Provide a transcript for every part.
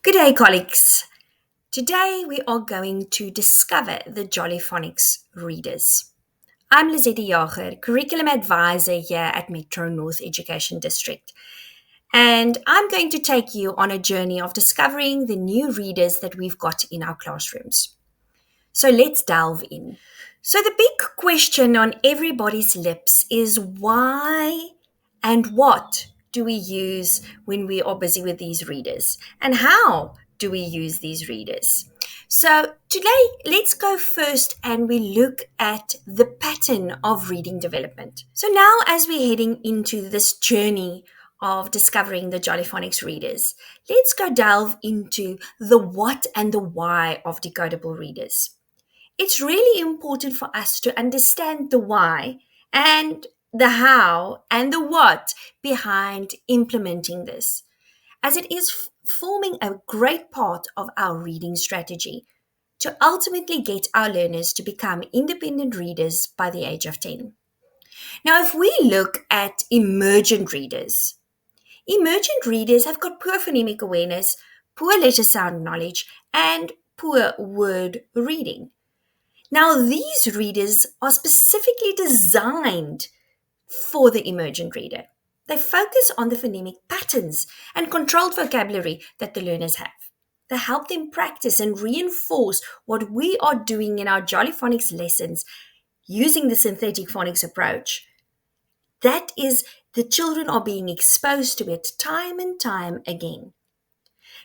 Good day, colleagues. Today we are going to discover the Jolly Phonics readers. I'm Lizette Jager, Curriculum Advisor here at Metro North Education District, and I'm going to take you on a journey of discovering the new readers that we've got in our classrooms. So let's delve in. So the big question on everybody's lips is why and what do we use when we are busy with these readers? And how do we use these readers? So today, let's go first and we look at the pattern of reading development. So now as we're heading into this journey of discovering the Jolly Phonics readers, let's go delve into the what and the why of decodable readers. It's really important for us to understand the why and the how and the what behind implementing this, as it is forming a great part of our reading strategy to ultimately get our learners to become independent readers by the age of 10. Now, if we look at emergent readers have got poor phonemic awareness, poor letter sound knowledge, and poor word reading. Now, these readers are specifically designed for the emergent reader. They focus on the phonemic patterns and controlled vocabulary that the learners have. They help them practice and reinforce what we are doing in our Jolly Phonics lessons using the synthetic phonics approach. That is, the children are being exposed to it time and time again.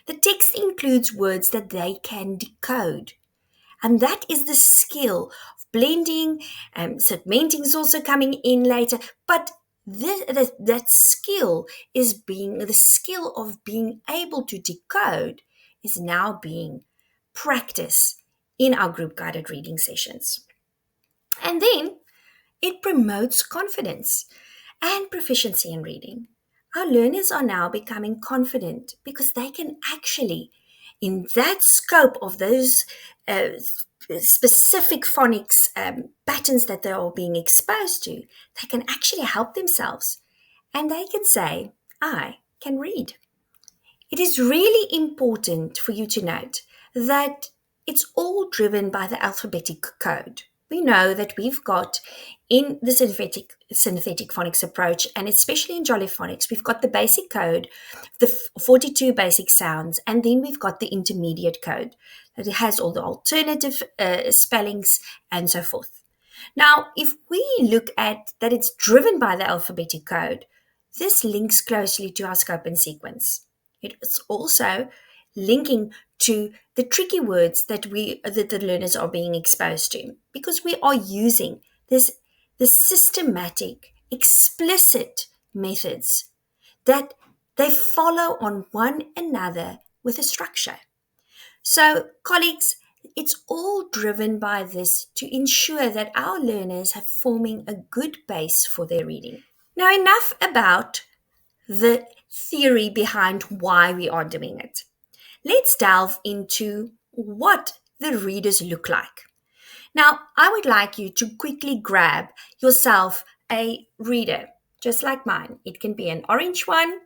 The text includes words that they can decode. And that is the skill of blending, and segmenting is also coming in later. But that skill is the skill of being able to decode is now being practiced in our group guided reading sessions. And then it promotes confidence and proficiency in reading. Our learners are now becoming confident because they can actually, in that scope of those specific phonics patterns that they are being exposed to, they can actually help themselves and they can say, I can read. It is really important for you to note that it's all driven by the alphabetic code. We know that we've got in the synthetic phonics approach, and especially in Jolly Phonics, we've got the basic code, the 42 basic sounds, and then we've got the intermediate code that it has all the alternative spellings and so forth. Now, if we look at that it's driven by the alphabetic code, this links closely to our scope and sequence. It is also linking to the tricky words that the learners are being exposed to, because we are using the systematic, explicit methods that they follow on one another with a structure. So, colleagues, it's all driven by this to ensure that our learners are forming a good base for their reading. Now, enough about the theory behind why we are doing it. Let's delve into what the readers look like. Now, I would like you to quickly grab yourself a reader, just like mine. It can be an orange one,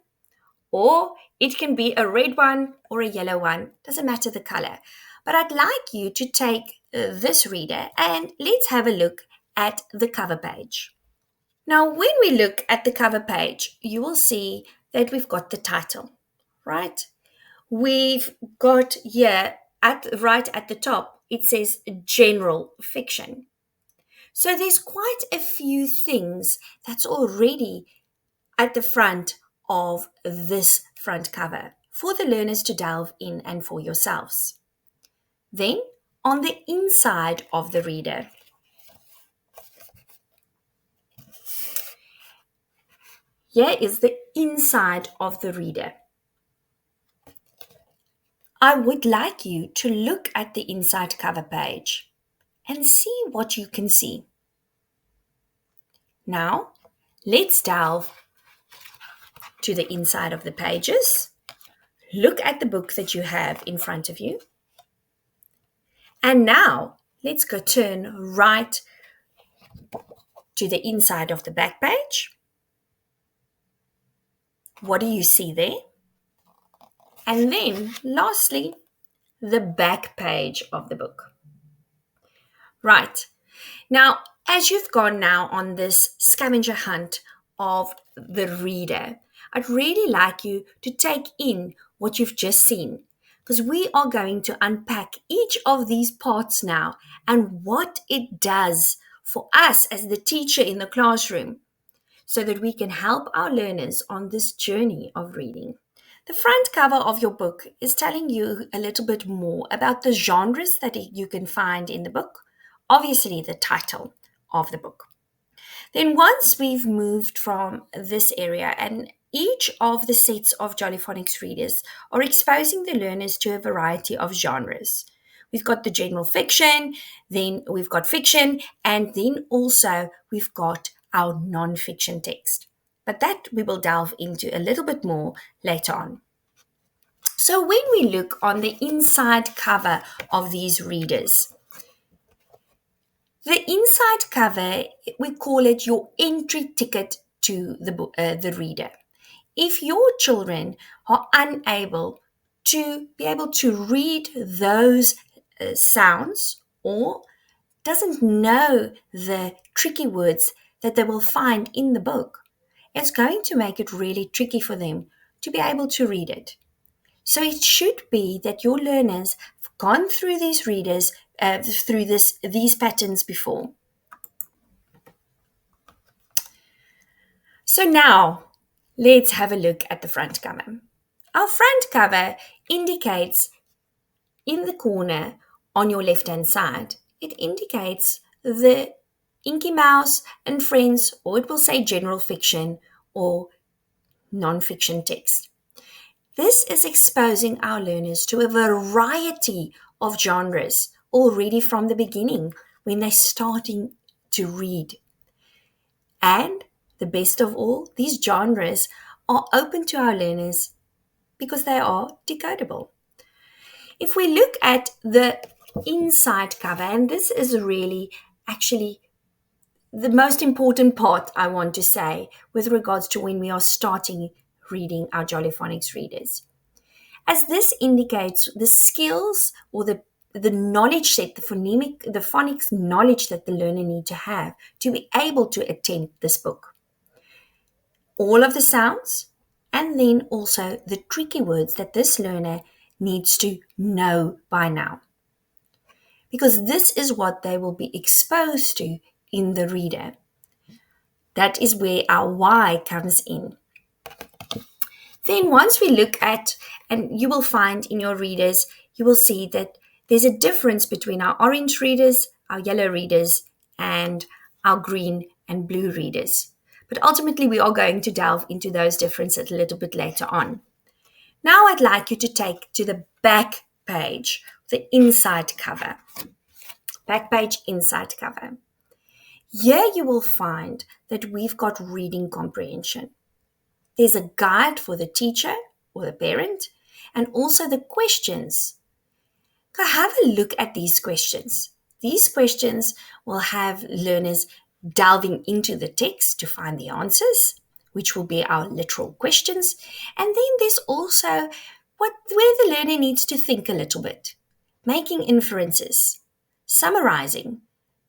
or it can be a red one or a yellow one. Doesn't matter the color. But I'd like you to take this reader and let's have a look at the cover page. Now, when we look at the cover page, you will see that we've got the title, right? We've got here right at the top, it says general fiction. So there's quite a few things that's already at the front of this front cover for the learners to delve in and for yourselves. Then on the inside of the reader, here is the inside of the reader. I would like you to look at the inside cover page and see what you can see. Now, let's delve to the inside of the pages. Look at the book that you have in front of you. And now, let's go turn right to the inside of the back page. What do you see there? And then, lastly, the back page of the book. Right. Now, as you've gone now on this scavenger hunt of the reader, I'd really like you to take in what you've just seen because we are going to unpack each of these parts now and what it does for us as the teacher in the classroom so that we can help our learners on this journey of reading. The front cover of your book is telling you a little bit more about the genres that you can find in the book, obviously, the title of the book. Then, once we've moved from this area, and each of the sets of Jollyphonics readers are exposing the learners to a variety of genres. We've got the general fiction, then we've got fiction, and then also we've got our nonfiction text. But that we will delve into a little bit more later on. So, when we look on the inside cover of these readers, the inside cover, we call it your entry ticket to the reader. If your children are unable to be able to read those sounds or doesn't know the tricky words that they will find in the book, it's going to make it really tricky for them to be able to read it. So it should be that your learners have gone through these readers, through these patterns before. So now let's have a look at the front cover. Our front cover indicates in the corner on your left hand side, it indicates the Inky Mouse and Friends, or it will say general fiction or non-fiction text. This is exposing our learners to a variety of genres already from the beginning when they're starting to read. And the best of all, these genres are open to our learners because they are decodable. If we look at the inside cover, and this is really actually the most important part I want to say with regards to when we are starting reading our Jollyphonics readers. As this indicates the skills or the knowledge set, the phonics knowledge that the learner need to have to be able to attempt this book. All of the sounds, and then also the tricky words that this learner needs to know by now. Because this is what they will be exposed to in the reader. That is where our why comes in. Then once we look at, and you will find in your readers, you will see that there's a difference between our orange readers, our yellow readers, and our green and blue readers. But ultimately, we are going to delve into those differences a little bit later on. Now I'd like you to take to the back page, the inside cover. Back page, inside cover. Here you will find that we've got reading comprehension. There's a guide for the teacher or the parent, and also the questions. Go have a look at these questions. These questions will have learners delving into the text to find the answers, which will be our literal questions. And then there's also where the learner needs to think a little bit, making inferences, summarizing,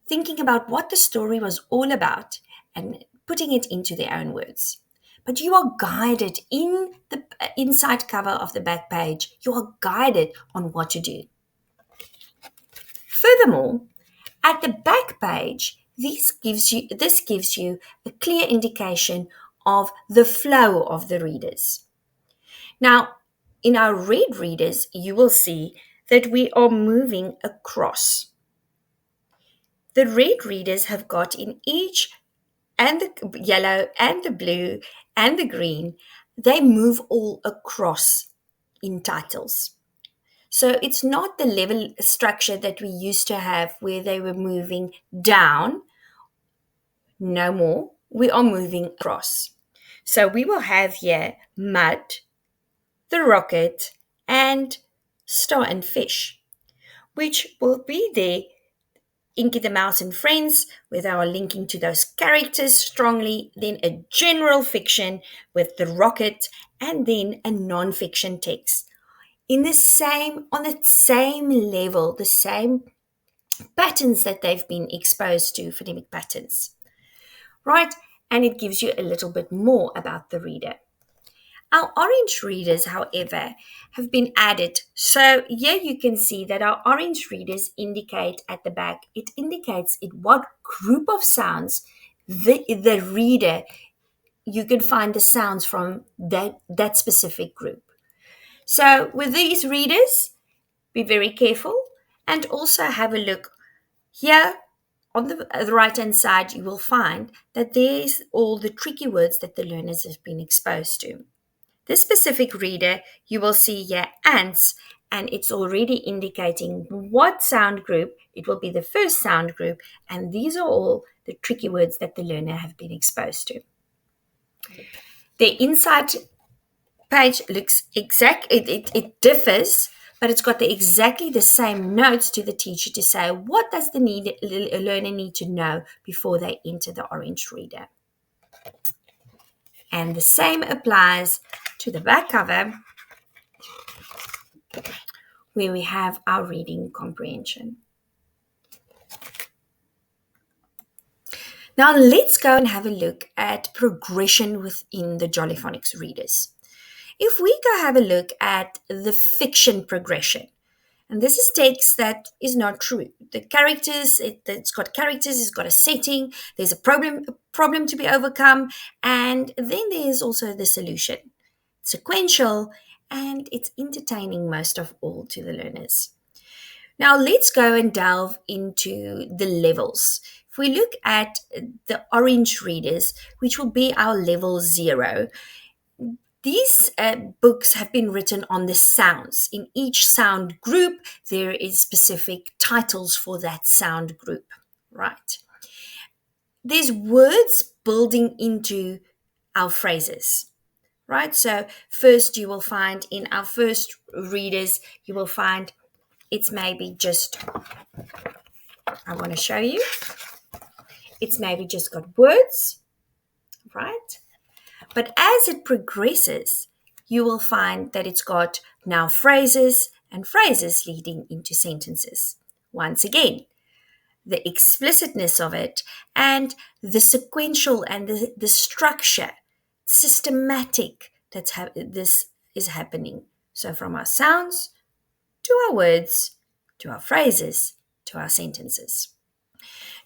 thinking about what the story was all about, and putting it into their own words. But you are guided in the inside cover of the back page. You are guided on what to do. Furthermore, at the back page, this gives you a clear indication of the flow of the readers. Now, in our red readers, you will see that we are moving across. The red readers have got in each, and the yellow and the blue and the green, they move all across in titles. So it's not the level structure that we used to have where they were moving down. No more. We are moving across. So we will have here mud, the rocket, and star and fish, which will be there. Inky the Mouse and Friends, where they are linking to those characters strongly, then a general fiction with the rocket, and then a non-fiction text on the same level, the same patterns that they've been exposed to, phonemic patterns, right? And it gives you a little bit more about the reader. Our orange readers, however, have been added. So here you can see that our orange readers indicate at the back, it indicates in what group of sounds the reader, you can find the sounds from that specific group. So with these readers, be very careful and also have a look here on the right hand side. You will find that there's all the tricky words that the learners have been exposed to. This specific reader, you will see here ants, and it's already indicating what sound group. It will be the first sound group, and these are all the tricky words that the learner have been exposed to. The inside page looks exact, it differs, but it's got exactly the same notes to the teacher to say what does the learner need to know before they enter the orange reader. And the same applies to the back cover, where we have our reading comprehension. Now let's go and have a look at progression within the Jolly Phonics readers. If we go have a look at the fiction progression, and this is text that is not true. The characters, it's got characters, it's got a setting, there's a problem to be overcome, and then there's also the solution. Sequential, and it's entertaining most of all to the learners. Now let's go and delve into the levels. If we look at the orange readers, which will be our level 0, these books have been written on the sounds. In each sound group, there is specific titles for that sound group, right? There's words building into our phrases, right? So first you will find in our first readers, you will find it's maybe just, I want to show you, it's maybe just got words, right? But as it progresses, you will find that it's got now phrases and phrases leading into sentences. Once again, the explicitness of it and the sequential and the structure, systematic, this is happening. So from our sounds to our words, to our phrases, to our sentences.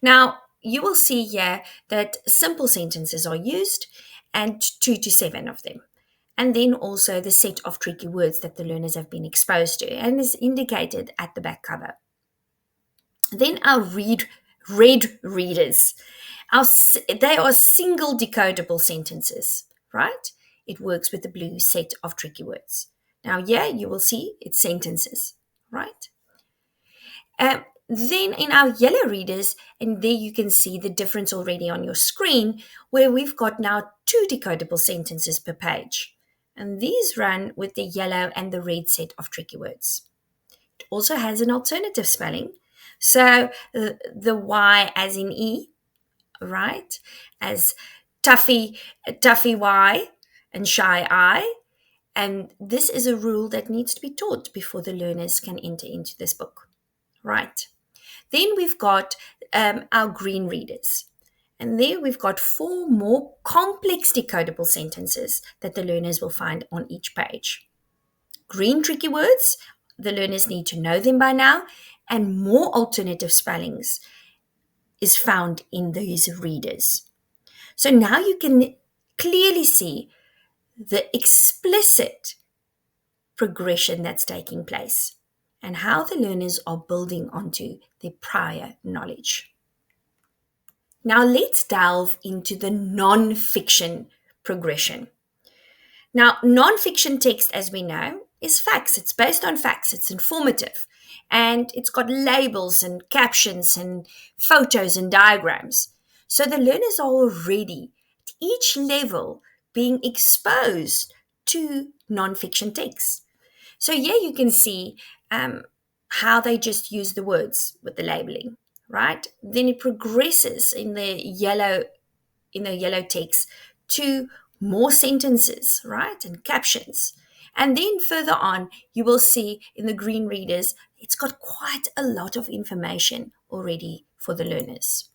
Now, you will see here that simple sentences are used, and 2 to 7 of them. And then also the set of tricky words that the learners have been exposed to and is indicated at the back cover. Then our red readers. They are single decodable sentences, right? It works with the blue set of tricky words. Now, here you will see it's sentences, right? Then in our yellow readers, and there you can see the difference already on your screen, where we've got now 2 decodable sentences per page. And these run with the yellow and the red set of tricky words. It also has an alternative spelling. So the Y as in E, right? As toughy Y and shy I. And this is a rule that needs to be taught before the learners can enter into this book, right? Then we've got our green readers. And there we've got 4 more complex decodable sentences that the learners will find on each page. Green tricky words, the learners need to know them by now, and more alternative spellings is found in these readers. So now you can clearly see the explicit progression that's taking place and how the learners are building onto their prior knowledge. Now let's delve into the non-fiction progression. Now, non-fiction text, as we know, is facts. It's based on facts. It's informative. And it's got labels and captions and photos and diagrams. So the learners are already at each level being exposed to non-fiction text. So here you can see how they just use the words with the labeling, right? Then it progresses in the yellow text to more sentences, right? And captions. And then further on, you will see in the green readers, it's got quite a lot of information already for the learners.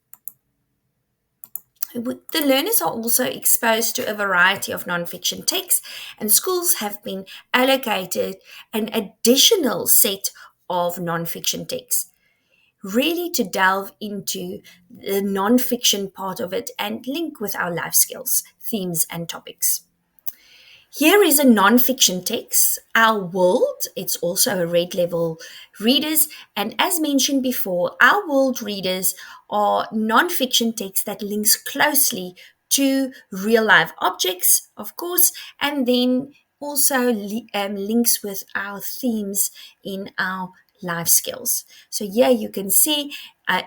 The learners are also exposed to a variety of nonfiction texts, and schools have been allocated an additional set of nonfiction texts, really to delve into the nonfiction part of it and link with our life skills, themes, and topics. Here is a nonfiction text, Our World. It's also a red level readers. And as mentioned before, Our World readers are nonfiction texts that links closely to real life objects, of course, and then also links with our themes in our life skills. So here you can see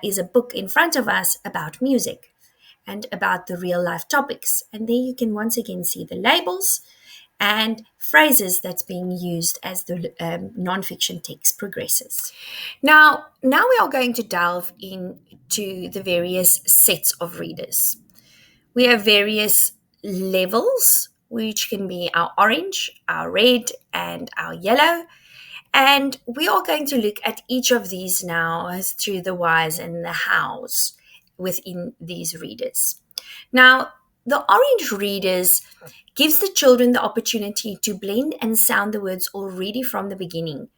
is a book in front of us about music and about the real life topics. And there you can once again see the labels and phrases that's being used as the nonfiction text progresses. Now we are going to delve into the various sets of readers. We have various levels, which can be our orange, our red, and our yellow. And we are going to look at each of these now as through the whys and the hows within these readers. Now, the orange readers gives the children the opportunity to blend and sound the words already from the beginning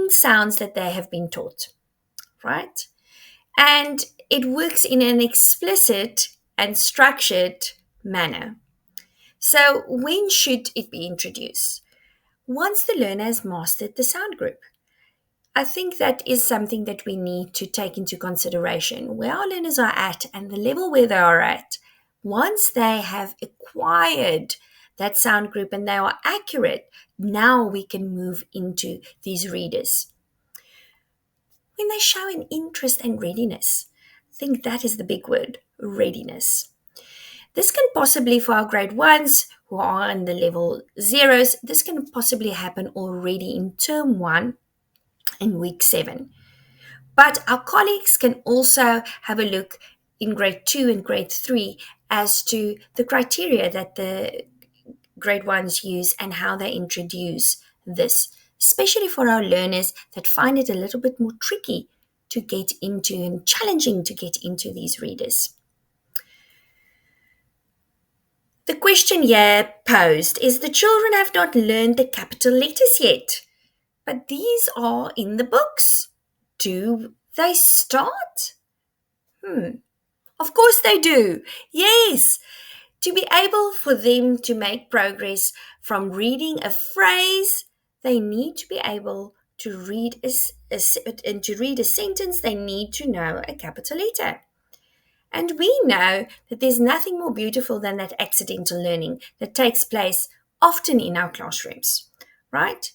sounds that they have been taught, right? And it works in an explicit and structured manner. So, when should it be introduced? Once the learner has mastered the sound group. I think that is something that we need to take into consideration where our learners are at and the level where they are at. Once they have acquired that sound group and they are accurate, now we can move into these readers. When they show an interest and readiness, I think that is the big word, readiness. This can possibly, for our grade ones who are in the level zeros, this can possibly happen already in term 1 in week 7. But our colleagues can also have a look in grade 2 and grade 3 as to the criteria that the grade 1s use and how they introduce this, especially for our learners that find it a little bit more tricky to get into and challenging to get into these readers. The question here posed is the children have not learned the capital letters yet, but these are in the books. Do they start? Of course they do. Yes. To be able for them to make progress from reading a phrase, they need to be able to read and to read a sentence, they need to know a capital letter. And we know that there's nothing more beautiful than that accidental learning that takes place often in our classrooms, right?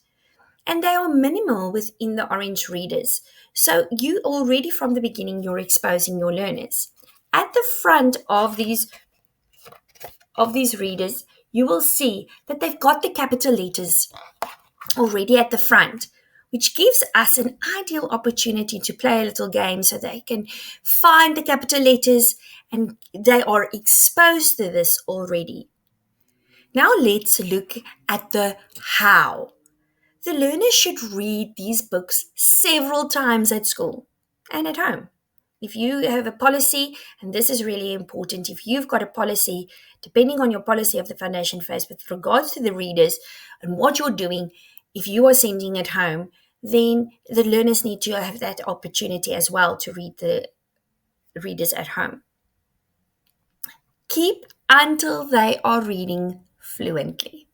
And they are minimal within the orange readers. So you already from the beginning, you're exposing your learners. At the front of these readers, you will see that they've got the capital letters already at the front, which gives us an ideal opportunity to play a little game so they can find the capital letters and they are exposed to this already. Now let's look at the how. The learner should read these books several times at school and at home. If you have a policy, and this is really important, if you've got a policy, depending on your policy of the foundation phase with regards to the readers and what you're doing, if you are sending it home, then the learners need to have that opportunity as well to read the readers at home. Keep until they are reading fluently.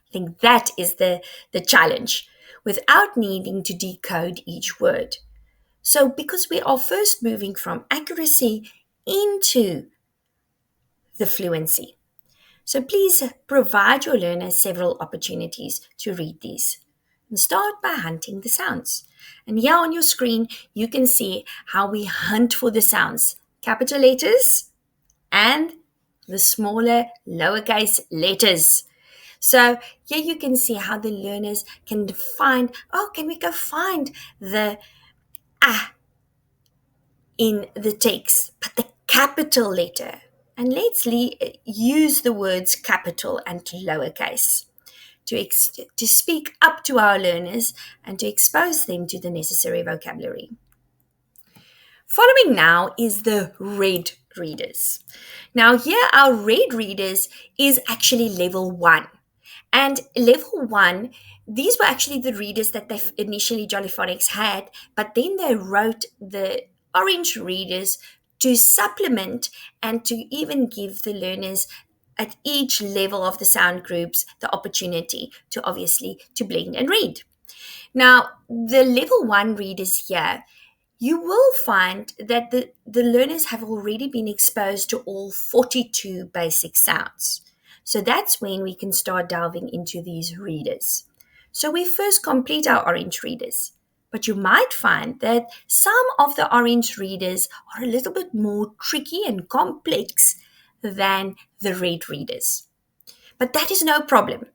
I think that is the challenge without needing to decode each word. So, because we are first moving from accuracy into the fluency. So, please provide your learners several opportunities to read these. And start by hunting the sounds. And here on your screen, you can see how we hunt for the sounds, capital letters and the smaller lowercase letters. So here you can see how the learners can find, can we go find the in the text, but the capital letter. And let's use the words capital and lowercase. to speak up to our learners and to expose them to the necessary vocabulary. Following now is the red readers. Now, here our red readers is actually level one. And level one, these were actually the readers that they initially Jollyphonics had, but then they wrote the orange readers to supplement and to even give the learners at each level of the sound groups the opportunity to obviously to blend and read. Now, the level one readers here, you will find that the learners have already been exposed to all 42 basic sounds. So that's when we can start delving into these readers. So we first complete our orange readers. But you might find that some of the orange readers are a little bit more tricky and complex than the red readers. But that is no problem.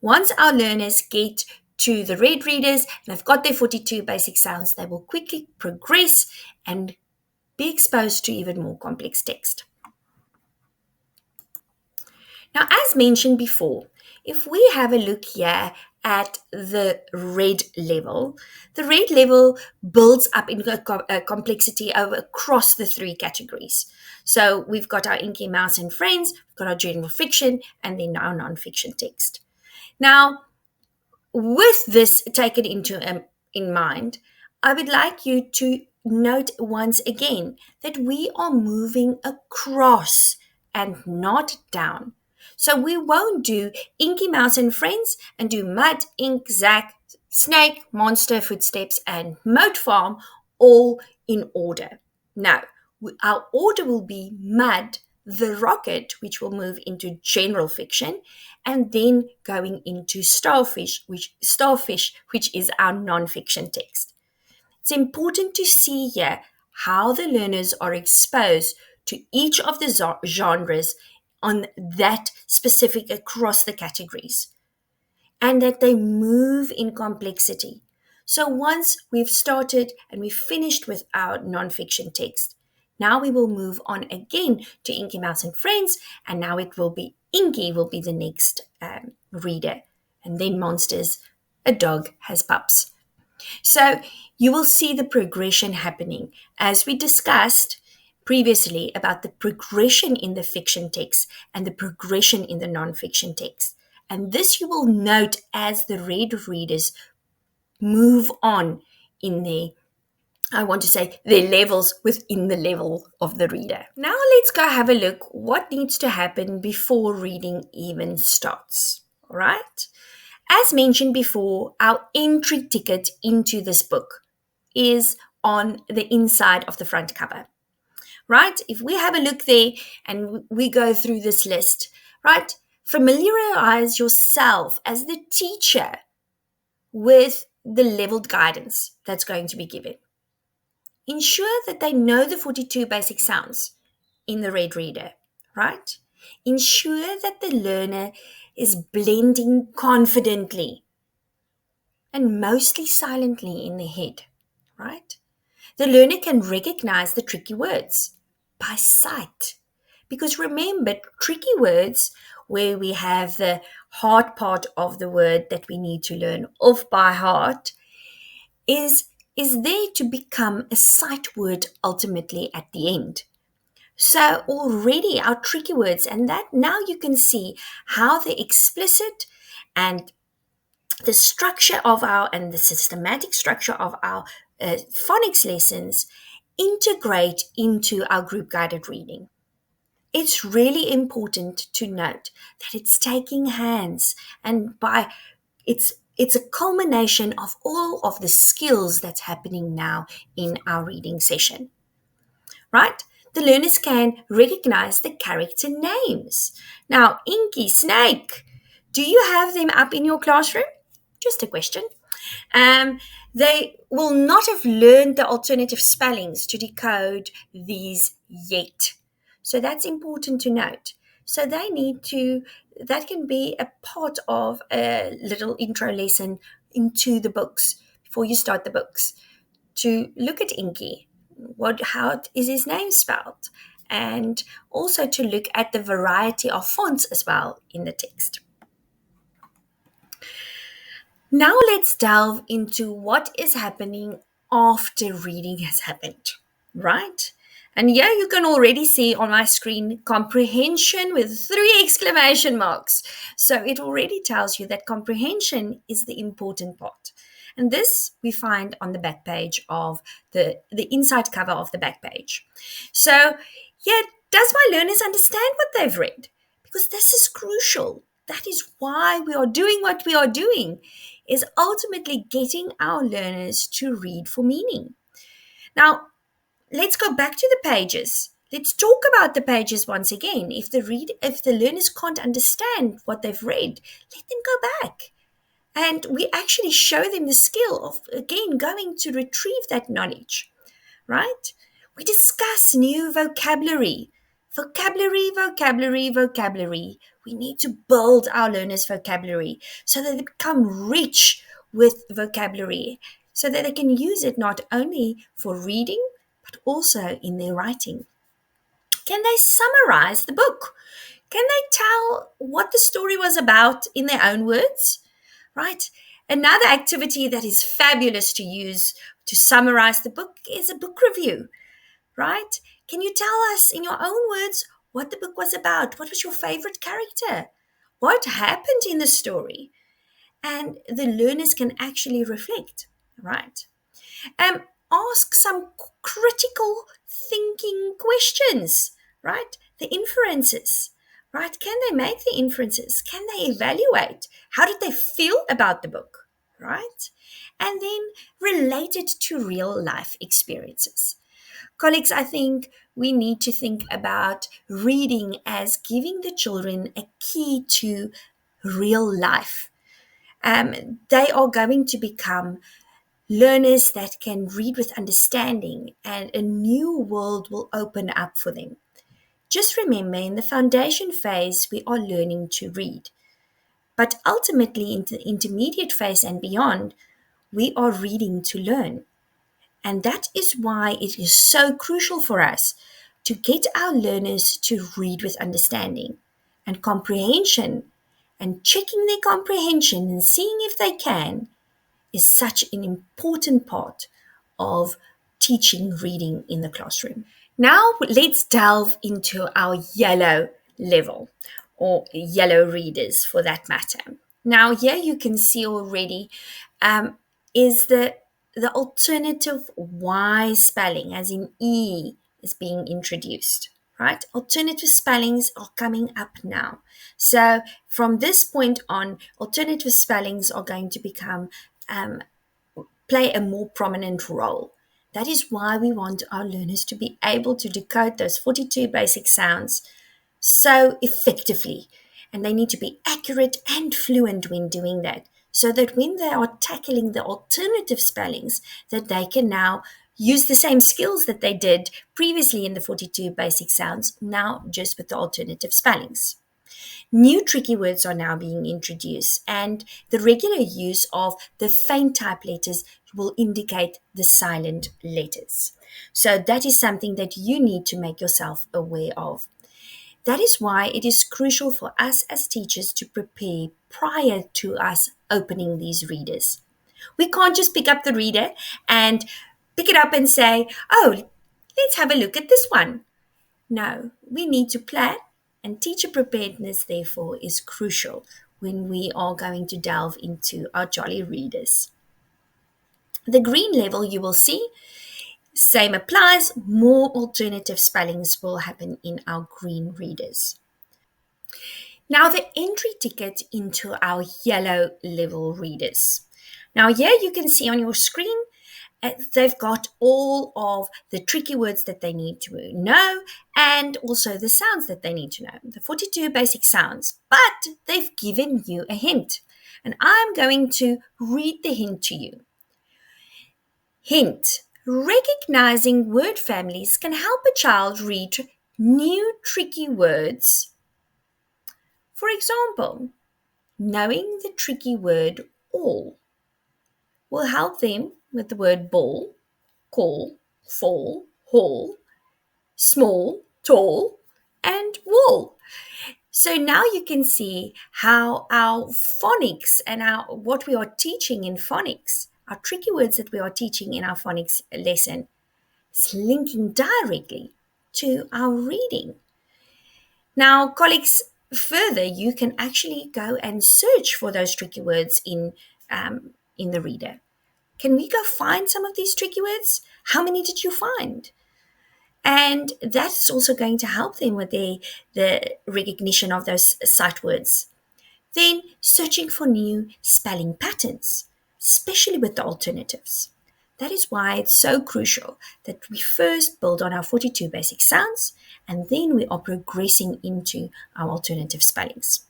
Once our learners get to the red readers and have got their 42 basic sounds, they will quickly progress and be exposed to even more complex text. Now, as mentioned before, if we have a look here at the red level builds up in a complexity across the three categories. So we've got our Inky Mouse and Friends, we've got our general fiction, and then our non-fiction text. Now, with this taken in mind, I would like you to note once again that we are moving across and not down. So we won't do Inky Mouse and Friends and do Mud, Ink, Zack, Snake, Monster, Footsteps, and Moat Farm all in order. No, our order will be Mud, the Rocket, which will move into general fiction, and then going into Starfish, which is our non-fiction text. It's important to see here how the learners are exposed to each of the genres on that specific across the categories, and that they move in complexity. So once we've started and we've finished with our nonfiction text, now we will move on again to Inky Mouse and Friends, and now it will be Inky will be the next reader, and then Monsters, a dog has pups. So you will see the progression happening as we discussed previously about the progression in the fiction text and the progression in the non-fiction text. And this you will note as the red readers move on in their levels within the level of the reader. Now let's go have a look what needs to happen before reading even starts. All right? As mentioned before, our entry ticket into this book is on the inside of the front cover, right? If we have a look there and we go through this list, right? Familiarize yourself as the teacher with the leveled guidance that's going to be given. Ensure that they know the 42 basic sounds in the red reader, right? Ensure that the learner is blending confidently and mostly silently in their head, right? The learner can recognize the tricky words by sight. Because remember, tricky words where we have the hard part of the word that we need to learn off by heart is there to become a sight word ultimately at the end. So already our tricky words, and that now you can see how the explicit and the structure of the systematic structure of our phonics lessons integrate into our group guided reading. It's really important to note that it's taking hands, and by it's a culmination of all of the skills that's happening now in our reading session, right? The learners can recognize the character names. Now, Inky, Snake, do you have them up in your classroom? Just a question. Um, they will not have learned the alternative spellings to decode these yet. So that's important to note. So they need to, that can be a part of a little intro lesson into the books before you start the books, to look at Inky. How is his name spelled? And also to look at the variety of fonts as well in the text. Now let's delve into what is happening after reading has happened, right? And here you can already see on my screen comprehension with three exclamation marks. So it already tells you that comprehension is the important part. And this we find on the back page of the inside cover of the back page. So, yeah, does my learners understand what they've read? Because this is crucial. That is why we are doing what we are doing, is ultimately getting our learners to read for meaning. Now, let's go back to the pages. Let's talk about the pages once again. If the learners can't understand what they've read, let them go back. And we actually show them the skill of, again, going to retrieve that knowledge, right? We discuss new vocabulary. Vocabulary, vocabulary, vocabulary. We need to build our learners' vocabulary so that they become rich with vocabulary, so that they can use it not only for reading, but also in their writing. Can they summarize the book? Can they tell what the story was about in their own words? Right? Another activity that is fabulous to use to summarize the book is a book review, right? Can you tell us in your own words what the book was about? What was your favorite character? What happened in the story? And the learners can actually reflect, right? Um, Ask some critical thinking questions, right? The inferences, right? Can they make the inferences? Can they evaluate? How did they feel about the book, right? And then relate it to real life experiences. Colleagues, I think we need to think about reading as giving the children a key to real life. They are going to become learners that can read with understanding, and a new world will open up for them. Just remember, in the foundation phase, we are learning to read. But ultimately, in the intermediate phase and beyond, we are reading to learn. And that is why it is so crucial for us to get our learners to read with understanding and comprehension, and checking their comprehension and seeing if they can is such an important part of teaching reading in the classroom. Now, let's delve into our yellow level, or yellow readers for that matter. Now, here you can see already is the alternative Y spelling, as in E, is being introduced, right? Alternative spellings are coming up now. So, from this point on, alternative spellings are going to become um, play a more prominent role. That is why we want our learners to be able to decode those 42 basic sounds so effectively. And they need to be accurate and fluent when doing that, so that when they are tackling the alternative spellings, that they can now use the same skills that they did previously in the 42 basic sounds, now just with the alternative spellings. New tricky words are now being introduced, and the regular use of the faint type letters will indicate the silent letters. So, that is something that you need to make yourself aware of. That is why it is crucial for us as teachers to prepare prior to us opening these readers. We can't just pick up the reader and pick it up and say, oh, let's have a look at this one. No, we need to plan, and teacher preparedness, therefore, is crucial when we are going to delve into our jolly readers. The green level you will see, same applies, more alternative spellings will happen in our green readers. Now, the entry ticket into our yellow level readers. Now, here you can see on your screen, they've got all of the tricky words that they need to know, and also the sounds that they need to know, the 42 basic sounds. But they've given you a hint, and I'm going to read the hint to you. Hint: recognizing word families can help a child read new tricky words. For example, knowing the tricky word all will help them with the word ball, call, fall, hall, small, tall, and wall. So now you can see how our phonics and what we are teaching in phonics, our tricky words that we are teaching in our phonics lesson, is linking directly to our reading. Now, colleagues, further, you can actually go and search for those tricky words in the reader. Can we go find some of these tricky words? How many did you find? And that's also going to help them with the recognition of those sight words. Then searching for new spelling patterns, especially with the alternatives. That is why it's so crucial that we first build on our 42 basic sounds and then we are progressing into our alternative spellings.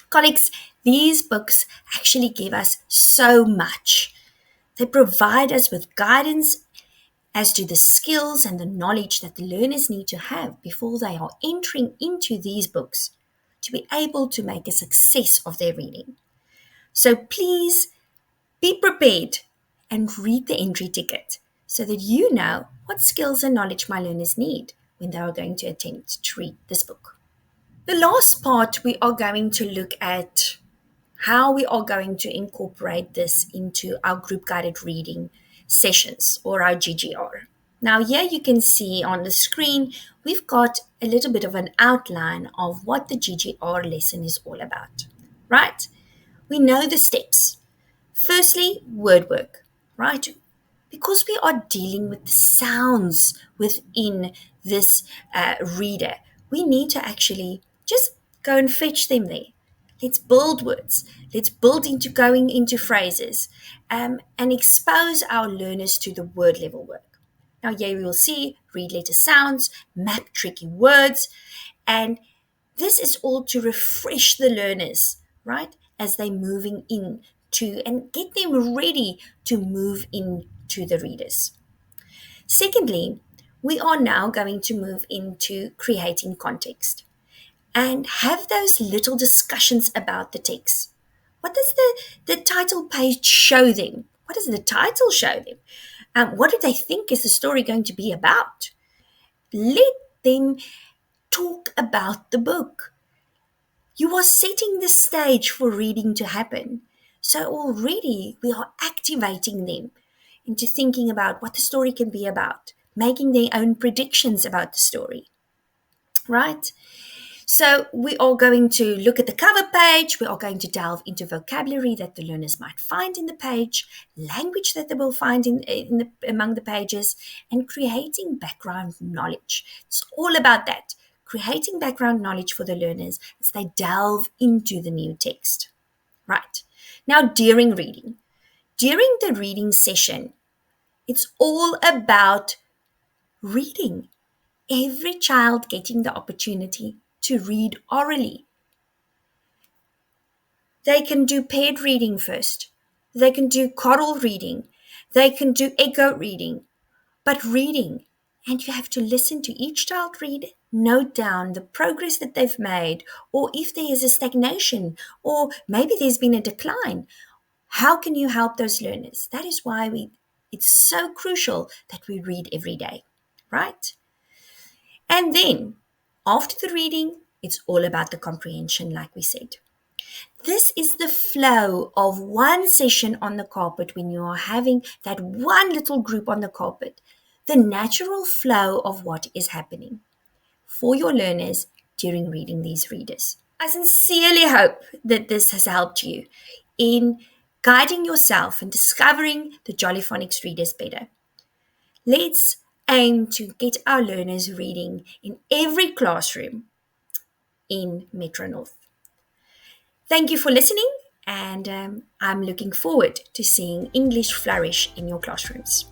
Colleagues, these books actually give us so much. They provide us with guidance as to the skills and the knowledge that the learners need to have before they are entering into these books to be able to make a success of their reading. So please be prepared and read the entry ticket so that you know what skills and knowledge my learners need when they are going to attempt to read this book. The last part, we are going to look at how we are going to incorporate this into our group guided reading sessions or our GGR. Now, here you can see on the screen, we've got a little bit of an outline of what the GGR lesson is all about, right? We know the steps. Firstly, word work, right? Because we are dealing with the sounds within this reader, we need to actually just go and fetch them there. Let's build words. Let's build into going into phrases and expose our learners to the word level work. Now, here we will see read letter sounds, map tricky words, and this is all to refresh the learners, right, as they're moving in to and get them ready to move into the readers. Secondly, we are now going to move into creating context and have those little discussions about the text. What does the title page show them? What does the title show them? What do they think is the story going to be about? Let them talk about the book. You are setting the stage for reading to happen. So already we are activating them into thinking about what the story can be about, making their own predictions about the story, right? So we are going to look at the cover page. We are going to delve into vocabulary that the learners might find in the page, language that they will find among the pages, and creating background knowledge. It's all about that, creating background knowledge for the learners as they delve into the new text. Right. Now, during the reading session, it's all about reading. Every child getting the opportunity to read orally. They can do paired reading first. They can do choral reading. They can do echo reading. But reading, and you have to listen to each child read, note down the progress that they've made, or if there is a stagnation, or maybe there's been a decline. How can you help those learners? That is why it's so crucial that we read every day, right? And then after the reading, it's all about the comprehension, like we said. This is the flow of one session on the carpet when you are having that one little group on the carpet, the natural flow of what is happening for your learners during reading these readers. I sincerely hope that this has helped you in guiding yourself and discovering the Jolly Phonics readers better. Let's aim to get our learners reading in every classroom in Metro North. Thank you for listening, and I'm looking forward to seeing English flourish in your classrooms.